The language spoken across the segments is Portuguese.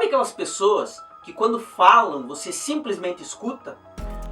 Sabe aquelas pessoas que quando falam você simplesmente escuta?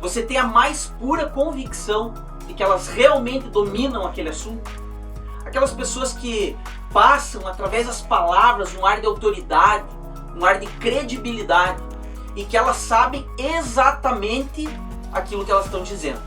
Você tem a mais pura convicção de que elas realmente dominam aquele assunto? Aquelas pessoas que passam através das palavras um ar de autoridade, um ar de credibilidade e que elas sabem exatamente aquilo que elas estão dizendo.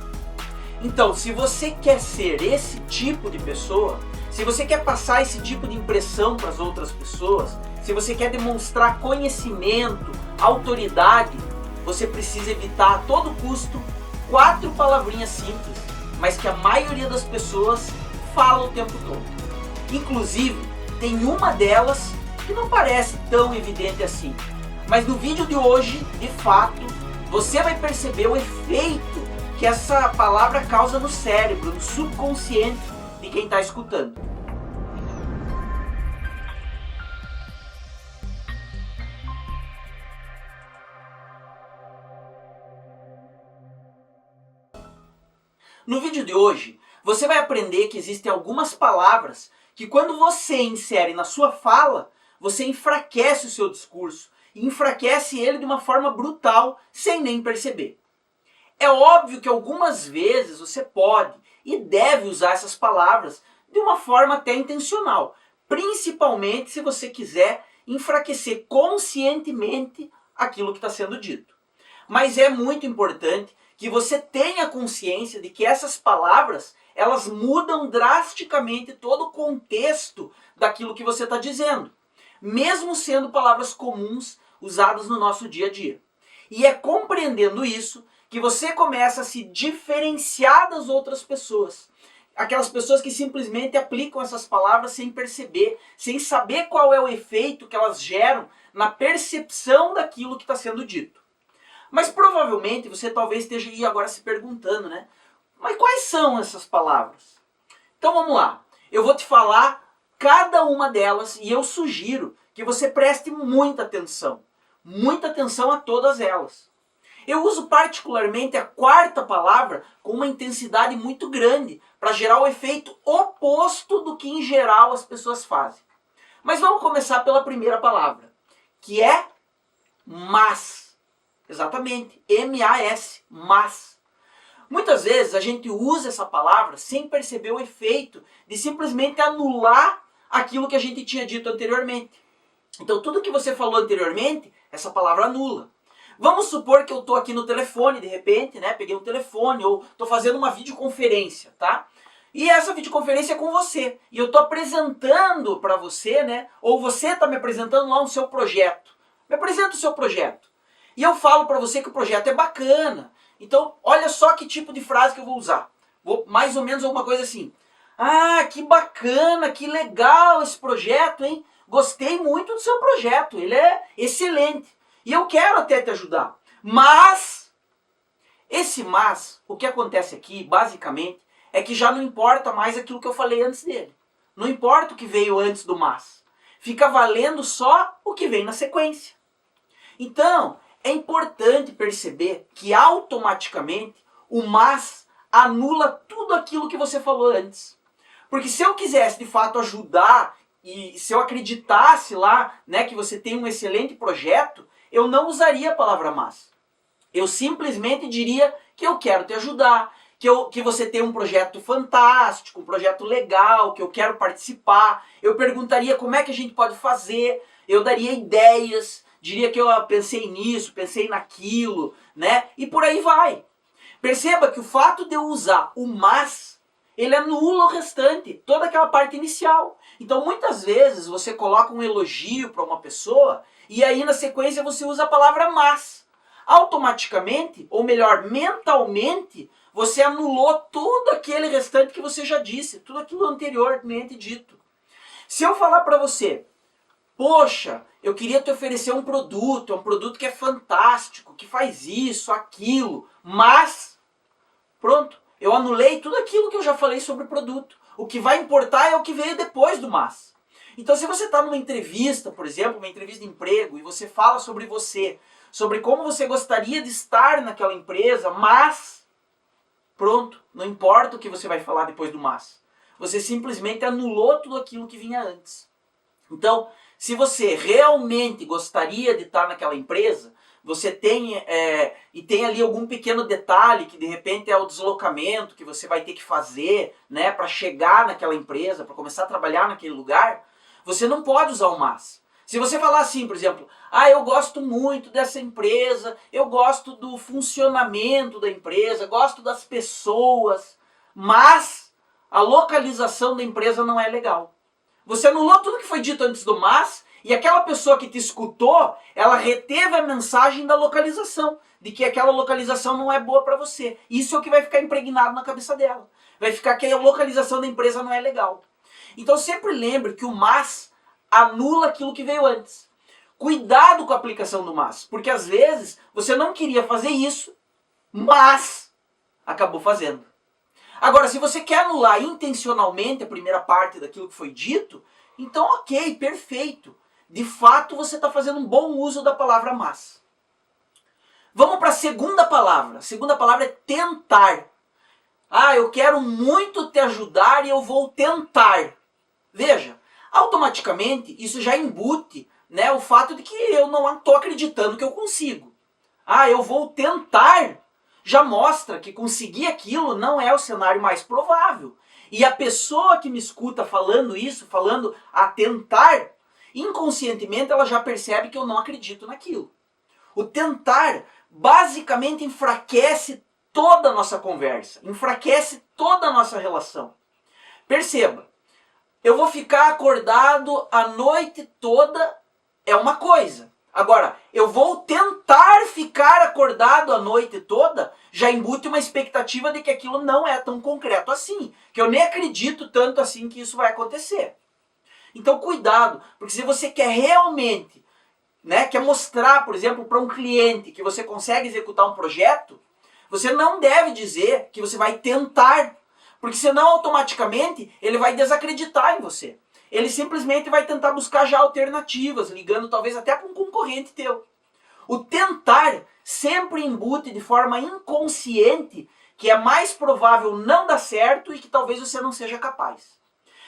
Então, se você quer ser esse tipo de pessoa, se você quer passar esse tipo de impressão para as outras pessoas, se você quer demonstrar conhecimento, autoridade, você precisa evitar a todo custo 4 palavrinhas simples, mas que a maioria das pessoas fala o tempo todo. Inclusive, tem uma delas que não parece tão evidente assim. Mas no vídeo de hoje, de fato, você vai perceber o efeito que essa palavra causa no cérebro, no subconsciente de quem está escutando. No vídeo de hoje, você vai aprender que existem algumas palavras que quando você insere na sua fala, você enfraquece o seu discurso e enfraquece ele de uma forma brutal, sem nem perceber. É óbvio que algumas vezes você pode e deve usar essas palavras de uma forma até intencional, principalmente se você quiser enfraquecer conscientemente aquilo que está sendo dito. Mas é muito importante que você tenha consciência de que essas palavras, elas mudam drasticamente todo o contexto daquilo que você está dizendo, mesmo sendo palavras comuns usadas no nosso dia a dia. E é compreendendo isso que você começa a se diferenciar das outras pessoas. Aquelas pessoas que simplesmente aplicam essas palavras sem perceber, sem saber qual é o efeito que elas geram na percepção daquilo que está sendo dito. Mas provavelmente você talvez esteja aí agora se perguntando, né? Mas quais são essas palavras? Então vamos lá. Eu vou te falar cada uma delas e eu sugiro que você preste muita atenção a todas elas. Eu uso particularmente a quarta palavra com uma intensidade muito grande para gerar o efeito oposto do que em geral as pessoas fazem. Mas vamos começar pela primeira palavra, que é mas. Exatamente, M-A-S, mas. Muitas vezes a gente usa essa palavra sem perceber o efeito de simplesmente anular aquilo que a gente tinha dito anteriormente. Então tudo que você falou anteriormente, essa palavra anula. Vamos supor que eu estou aqui no telefone, de repente, né? Peguei um telefone ou estou fazendo uma videoconferência, tá? E essa videoconferência é com você. E eu estou apresentando para você, né? Ou você está me apresentando lá o seu projeto. Me apresenta o seu projeto. E eu falo para você que o projeto é bacana. Então, olha só que tipo de frase que eu vou usar. Vou mais ou menos alguma coisa assim. Ah, que bacana, que legal esse projeto, hein? Gostei muito do seu projeto, ele é excelente. E eu quero até te ajudar. Mas, o que acontece aqui, basicamente, é que já não importa mais aquilo que eu falei antes dele. Não importa o que veio antes do mas. Fica valendo só o que vem na sequência. Então, é importante perceber que automaticamente o mas anula tudo aquilo que você falou antes. Porque se eu quisesse de fato ajudar e se eu acreditasse lá, né, que você tem um excelente projeto, eu não usaria a palavra mas. Eu simplesmente diria que eu quero te ajudar, que você tem um projeto fantástico, um projeto legal, que eu quero participar. Eu perguntaria como é que a gente pode fazer, eu daria ideias, diria que eu pensei nisso, pensei naquilo, né? E por aí vai. Perceba que o fato de eu usar o mas, ele anula o restante, toda aquela parte inicial. Então muitas vezes você coloca um elogio para uma pessoa e aí na sequência você usa a palavra mas. Automaticamente, ou melhor, mentalmente, você anulou todo aquele restante que você já disse, tudo aquilo anteriormente dito. Se eu falar para você, poxa, eu queria te oferecer um produto que é fantástico, que faz isso, aquilo, mas, pronto, eu anulei tudo aquilo que eu já falei sobre o produto. O que vai importar é o que veio depois do mas. Então se você está numa entrevista, por exemplo, uma entrevista de emprego, e você fala sobre você, sobre como você gostaria de estar naquela empresa, mas, pronto, não importa o que você vai falar depois do mas. Você simplesmente anulou tudo aquilo que vinha antes. Então, Se você realmente gostaria de estar naquela empresa, você tem ali algum pequeno detalhe que de repente é o deslocamento que você vai ter que fazer, né, para chegar naquela empresa, para começar a trabalhar naquele lugar, você não pode usar o mas. Se você falar assim, por exemplo, eu gosto muito dessa empresa, eu gosto do funcionamento da empresa, gosto das pessoas, mas a localização da empresa não é legal. Você anulou tudo que foi dito antes do mas, e aquela pessoa que te escutou, ela reteve a mensagem da localização, de que aquela localização não é boa para você. Isso é o que vai ficar impregnado na cabeça dela. Vai ficar que a localização da empresa não é legal. Então sempre lembre que o mas anula aquilo que veio antes. Cuidado com a aplicação do mas, porque às vezes você não queria fazer isso, mas acabou fazendo. Agora, se você quer anular intencionalmente a primeira parte daquilo que foi dito, então ok, perfeito. De fato, você está fazendo um bom uso da palavra mas. Vamos para a segunda palavra. A segunda palavra é tentar. Eu quero muito te ajudar e eu vou tentar. Veja, automaticamente isso já embute, né, o fato de que eu não estou acreditando que eu consigo. Eu vou tentar. Já mostra que conseguir aquilo não é o cenário mais provável. E a pessoa que me escuta falando isso, falando a tentar, inconscientemente ela já percebe que eu não acredito naquilo. O tentar basicamente enfraquece toda a nossa conversa, enfraquece toda a nossa relação. Perceba, eu vou ficar acordado a noite toda é uma coisa. Agora, eu vou tentar ficar acordado a noite toda, já embute uma expectativa de que aquilo não é tão concreto assim, que eu nem acredito tanto assim que isso vai acontecer. Então cuidado, porque se você quer realmente, né, quer mostrar, por exemplo, para um cliente que você consegue executar um projeto, você não deve dizer que você vai tentar, porque senão automaticamente ele vai desacreditar em você. Ele simplesmente vai tentar buscar já alternativas, ligando talvez até para um concorrente teu. O tentar sempre embute de forma inconsciente que é mais provável não dar certo e que talvez você não seja capaz.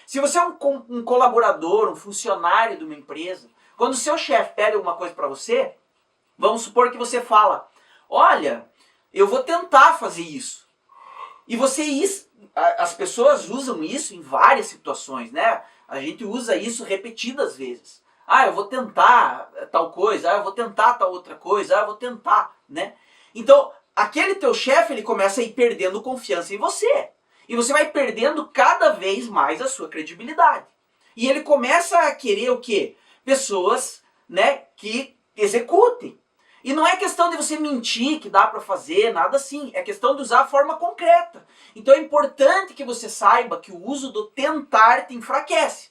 Se você é um colaborador, um funcionário de uma empresa, quando o seu chefe pede alguma coisa para você, vamos supor que você fala, olha, eu vou tentar fazer isso. E as pessoas usam isso em várias situações, né? A gente usa isso repetidas vezes. Eu vou tentar tal coisa, eu vou tentar tal outra coisa, eu vou tentar, né? Então, aquele teu chefe, ele começa a ir perdendo confiança em você. E você vai perdendo cada vez mais a sua credibilidade. E ele começa a querer o quê? Pessoas, né, que executem. E não é questão de você mentir que dá para fazer, nada assim. É questão de usar a forma concreta. Então é importante que você saiba que o uso do tentar te enfraquece.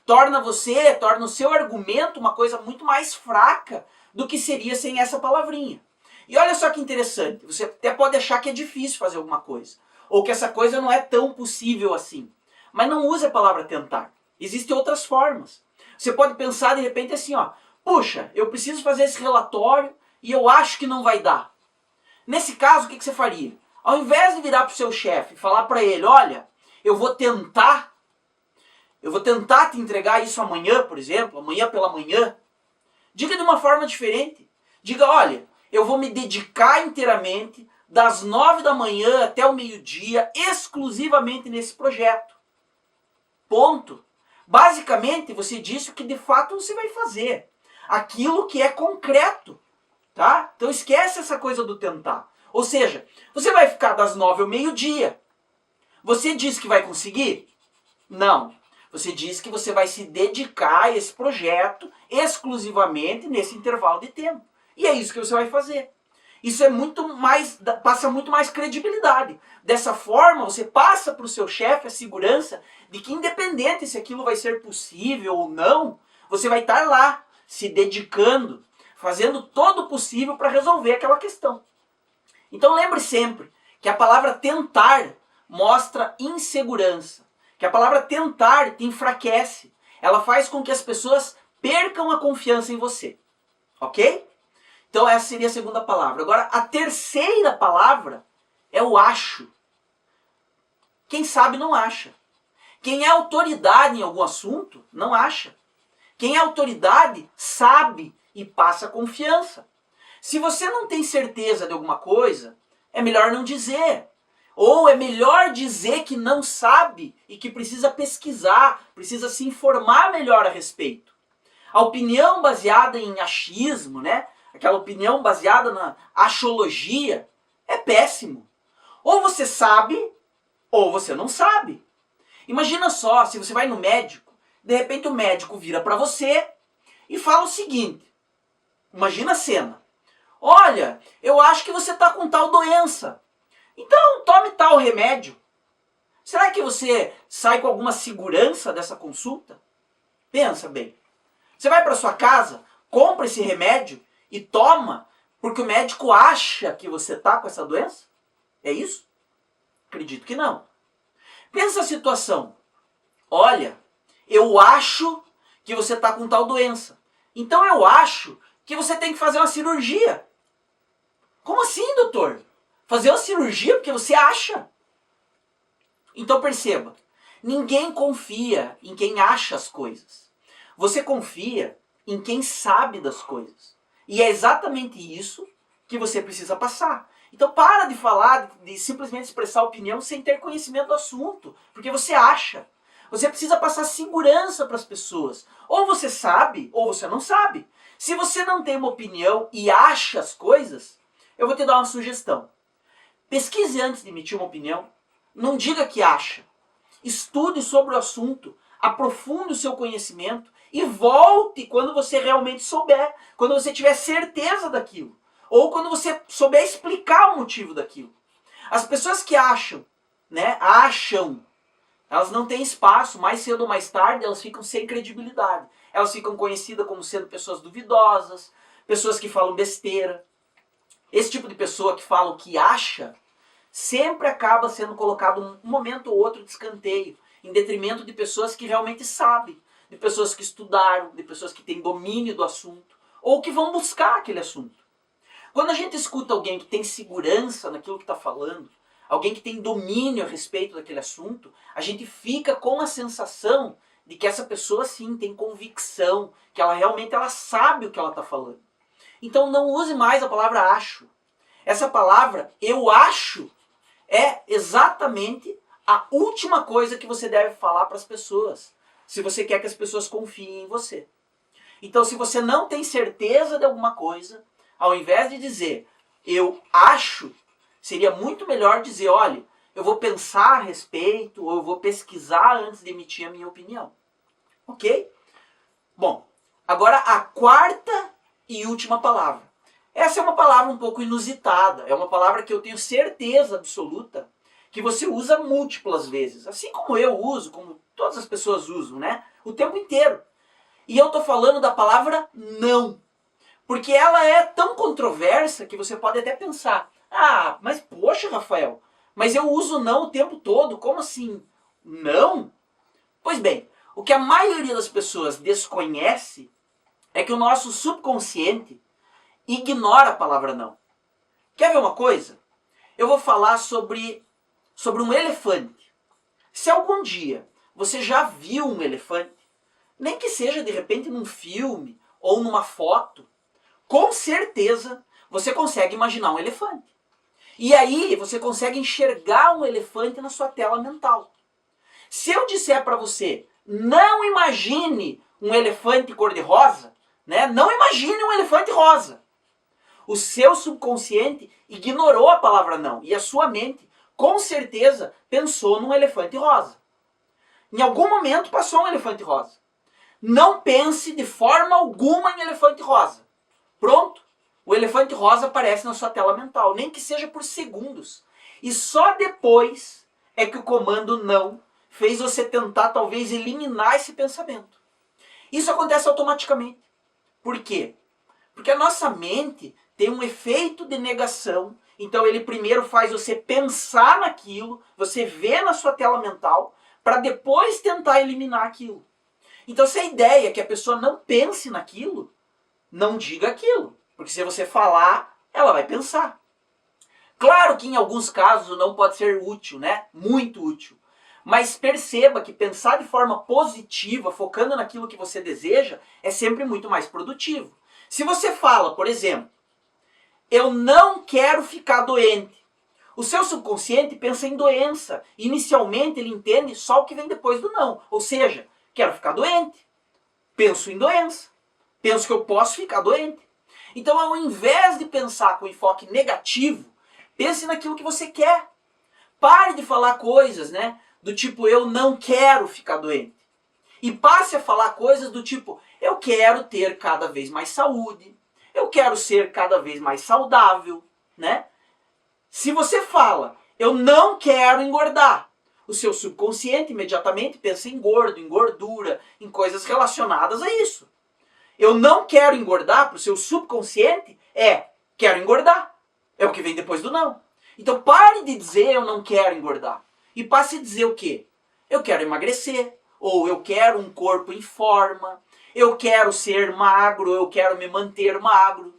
Torna o seu argumento uma coisa muito mais fraca do que seria sem essa palavrinha. E olha só que interessante, você até pode achar que é difícil fazer alguma coisa. Ou que essa coisa não é tão possível assim. Mas não use a palavra tentar. Existem outras formas. Você pode pensar de repente assim, puxa, eu preciso fazer esse relatório e eu acho que não vai dar. Nesse caso, o que você faria? Ao invés de virar para o seu chefe e falar para ele, olha, eu vou tentar te entregar isso amanhã, por exemplo, amanhã pela manhã, diga de uma forma diferente. Diga, olha, eu vou me dedicar inteiramente das 9 da manhã até o meio-dia, exclusivamente nesse projeto. Ponto. Basicamente, você disse o que de fato você vai fazer. Aquilo que é concreto. Tá? Então esquece essa coisa do tentar. Ou seja, você vai ficar das 9 ao meio-dia. Você disse que vai conseguir? Não. Você disse que você vai se dedicar a esse projeto exclusivamente nesse intervalo de tempo. E é isso que você vai fazer. Isso passa muito mais credibilidade. Dessa forma, você passa para o seu chefe a segurança de que independente se aquilo vai ser possível ou não, você vai estar lá, se dedicando, fazendo todo o possível para resolver aquela questão. Então lembre sempre que a palavra tentar mostra insegurança. Que a palavra tentar te enfraquece. Ela faz com que as pessoas percam a confiança em você. Ok? Então essa seria a segunda palavra. Agora, a terceira palavra é o acho. Quem sabe não acha. Quem é autoridade em algum assunto, não acha. Quem é autoridade sabe e passa confiança. Se você não tem certeza de alguma coisa, é melhor não dizer. Ou é melhor dizer que não sabe e que precisa pesquisar, precisa se informar melhor a respeito. A opinião baseada em achismo, né? Aquela opinião baseada na axiologia, é péssimo. Ou você sabe, ou você não sabe. Imagina só, se você vai no médico, de repente o médico vira para você e fala o seguinte. Imagina a cena. Olha, eu acho que você está com tal doença. Então tome tal remédio. Será que você sai com alguma segurança dessa consulta? Pensa bem. Você vai para sua casa, compra esse remédio e toma porque o médico acha que você está com essa doença? É isso? Acredito que não. Pensa a situação. Olha, eu acho que você está com tal doença. Então eu acho que você tem que fazer uma cirurgia. Como assim, doutor? Fazer uma cirurgia porque você acha? Então perceba, ninguém confia em quem acha as coisas. Você confia em quem sabe das coisas. E é exatamente isso que você precisa passar. Então para de falar, de simplesmente expressar opinião sem ter conhecimento do assunto, porque você acha. Você precisa passar segurança para as pessoas. Ou você sabe, ou você não sabe. Se você não tem uma opinião e acha as coisas, eu vou te dar uma sugestão. Pesquise antes de emitir uma opinião. Não diga que acha. Estude sobre o assunto, aprofunde o seu conhecimento e volte quando você realmente souber, quando você tiver certeza daquilo. Ou quando você souber explicar o motivo daquilo. As pessoas que acham, elas não têm espaço, mais cedo ou mais tarde elas ficam sem credibilidade. Elas ficam conhecidas como sendo pessoas duvidosas, pessoas que falam besteira. Esse tipo de pessoa que fala o que acha, sempre acaba sendo colocado um momento ou outro de escanteio, em detrimento de pessoas que realmente sabem, de pessoas que estudaram, de pessoas que têm domínio do assunto, ou que vão buscar aquele assunto. Quando a gente escuta alguém que tem segurança naquilo que está falando, alguém que tem domínio a respeito daquele assunto, a gente fica com a sensação de que essa pessoa sim tem convicção, que ela realmente sabe o que ela está falando. Então não use mais a palavra acho. Essa palavra, eu acho, é exatamente a última coisa que você deve falar para as pessoas, se você quer que as pessoas confiem em você. Então se você não tem certeza de alguma coisa, ao invés de dizer eu acho, seria muito melhor dizer, olha, eu vou pensar a respeito, ou eu vou pesquisar antes de emitir a minha opinião. Ok? Bom, agora a quarta e última palavra. Essa é uma palavra um pouco inusitada, é uma palavra que eu tenho certeza absoluta que você usa múltiplas vezes, assim como eu uso, como todas as pessoas usam, né? O tempo inteiro. E eu estou falando da palavra não. Porque ela é tão controversa que você pode até pensar, ah, mas poxa, Rafael, mas eu uso não o tempo todo, como assim? Não? Pois bem, o que a maioria das pessoas desconhece é que o nosso subconsciente ignora a palavra não. Quer ver uma coisa? Eu vou falar sobre um elefante. Se algum dia você já viu um elefante, nem que seja de repente num filme ou numa foto, com certeza você consegue imaginar um elefante. E aí você consegue enxergar um elefante na sua tela mental. Se eu disser para você, não imagine um elefante cor-de-rosa, né? Não imagine um elefante rosa. O seu subconsciente ignorou a palavra não e a sua mente, com certeza, pensou num elefante rosa. Em algum momento passou um elefante rosa. Não pense de forma alguma em elefante rosa. Pronto, o elefante rosa aparece na sua tela mental, nem que seja por segundos. E só depois é que o comando não fez você tentar talvez eliminar esse pensamento. Isso acontece automaticamente. Por quê? Porque a nossa mente tem um efeito de negação, então ele primeiro faz você pensar naquilo, você vê na sua tela mental, para depois tentar eliminar aquilo. Então se a ideia é que a pessoa não pense naquilo, não diga aquilo. Porque se você falar, ela vai pensar. Claro que em alguns casos não pode ser útil, né? Muito útil. Mas perceba que pensar de forma positiva, focando naquilo que você deseja, é sempre muito mais produtivo. Se você fala, por exemplo, eu não quero ficar doente, o seu subconsciente pensa em doença. Inicialmente ele entende só o que vem depois do não. Ou seja, quero ficar doente, penso em doença, penso que eu posso ficar doente. Então, ao invés de pensar com enfoque negativo, pense naquilo que você quer. Pare de falar coisas, né, do tipo, eu não quero ficar doente. E passe a falar coisas do tipo, eu quero ter cada vez mais saúde, eu quero ser cada vez mais saudável, né? Se você fala, eu não quero engordar, o seu subconsciente imediatamente pensa em gordo, em gordura, em coisas relacionadas a isso. Eu não quero engordar, para o seu subconsciente, quero engordar. É o que vem depois do não. Então pare de dizer eu não quero engordar. E passe a dizer o quê? Eu quero emagrecer, ou eu quero um corpo em forma, eu quero ser magro, eu quero me manter magro.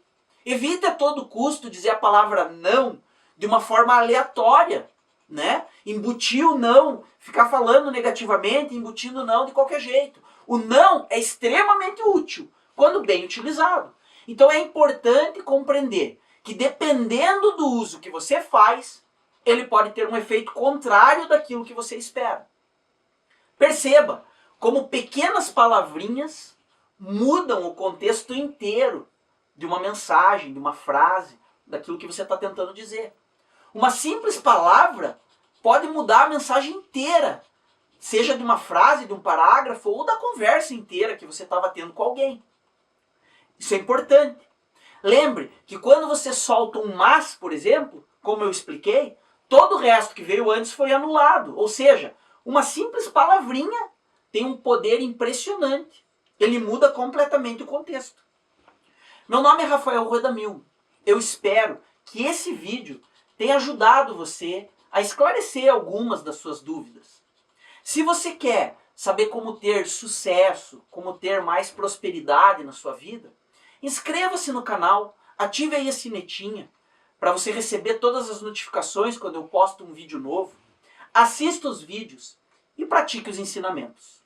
Evite a todo custo dizer a palavra não de uma forma aleatória, né? Embutir o não, ficar falando negativamente, embutindo o não de qualquer jeito. O não é extremamente útil quando bem utilizado. Então é importante compreender que dependendo do uso que você faz, ele pode ter um efeito contrário daquilo que você espera. Perceba como pequenas palavrinhas mudam o contexto inteiro de uma mensagem, de uma frase, daquilo que você está tentando dizer. Uma simples palavra pode mudar a mensagem inteira, seja de uma frase, de um parágrafo ou da conversa inteira que você estava tendo com alguém. Isso é importante. Lembre que quando você solta um mas, por exemplo, como eu expliquei, todo o resto que veio antes foi anulado. Ou seja, uma simples palavrinha tem um poder impressionante. Ele muda completamente o contexto. Meu nome é Rafael Rodamil. Eu espero que esse vídeo tenha ajudado você a esclarecer algumas das suas dúvidas. Se você quer saber como ter sucesso, como ter mais prosperidade na sua vida, inscreva-se no canal, ative aí a sinetinha para você receber todas as notificações quando eu posto um vídeo novo. Assista os vídeos e pratique os ensinamentos.